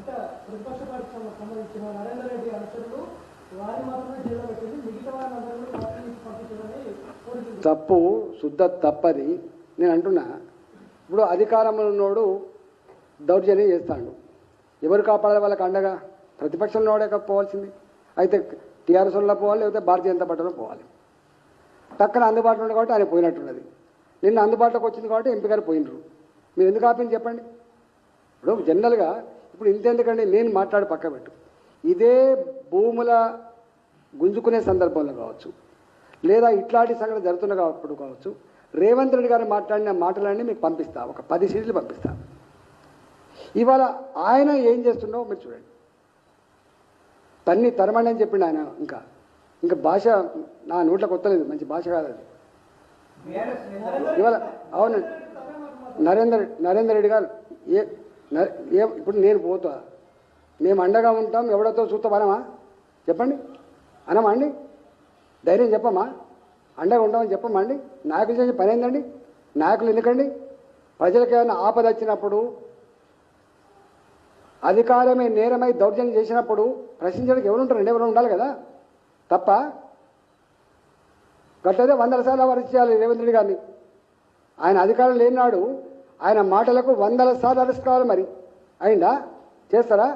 ప్రతిపక్ష పార్టీకి సంబంధించిన నరేందర్ రెడ్డి అనుచరులు వారి మాత్రమే జైల్లో పెట్టింది, మిగతా వారిని పార్టీ నుంచి పంపించాలని కోరుతుంది. తప్పు, శుద్ధ తప్పది. నేను అంటున్నా, ఇప్పుడు అధికారంలో ఉన్నోడు దౌర్జన్యం చేస్తాడు, ఎవరు కాపాడాలి వాళ్ళకి అండగా? ప్రతిపక్షంలో పోవాల్సింది. అయితే టీఆర్ఎస్లో పోవాలి, లేకపోతే భారతీయ జనతా పార్టీలో పోవాలి. పక్కన అందుబాటులో ఉంది కాబట్టి ఆయన పోయినట్టున్నది. నిన్న అందుబాటులోకి వచ్చింది కాబట్టి ఎంపీ గారు పోయినరు. మీరు ఎందుకు ఆపింది చెప్పండి? ఇప్పుడు జనరల్గా ఇప్పుడు ఇంతెందుకండి, నేను మాట్లాడి పక్క పెట్టు, ఇదే భూముల గుంజుకునే సందర్భంలో కావచ్చు, లేదా ఇట్లాంటి సంఘటన జరుగుతున్నప్పుడు కావచ్చు, రేవంత్ రెడ్డి గారు మాట్లాడిన మాటలన్నీ మీకు పంపిస్తా, ఒక 10 సీట్లు పంపిస్తా. ఇవాళ ఆయన ఏం చేస్తుండో మీరు చూడండి. తన్ని తరమండి అని చెప్పిండు ఆయన. ఇంకా భాష నా నోట్లోకి వస్తలేదు, మంచి భాష కాదు అది. ఇవాళ అవునండి, నరేందర్ రెడ్డి గారు ఇప్పుడు నేను పోతా, మేము అండగా ఉంటాం, ఎవడతో చూస్తాం అనమా? చెప్పండి, అనమా అండి? ధైర్యం చెప్పమా? అండగా ఉంటామని చెప్పమా అండి? నాయకులు చేసే పని ఏందండి? నాయకులు ఎందుకండి? ప్రజలకు ఏమైనా ఆపద వచ్చినప్పుడు, అధికారమే నేరమై దౌర్జన్యం చేసినప్పుడు ప్రశ్నించడానికి ఎవరుంటారండి? ఎవరు ఉండాలి కదా. తప్ప గట్లయితే 100 సార్లు అరెస్ట్ చేయాలి రేవంత్ రెడ్డి గారిని. ఆయన అధికారం లేనినాడు ఆయన మాటలకు 100 సార్లు అరెస్ట్ కావాలి. మరి అయిందా? చేస్తారా?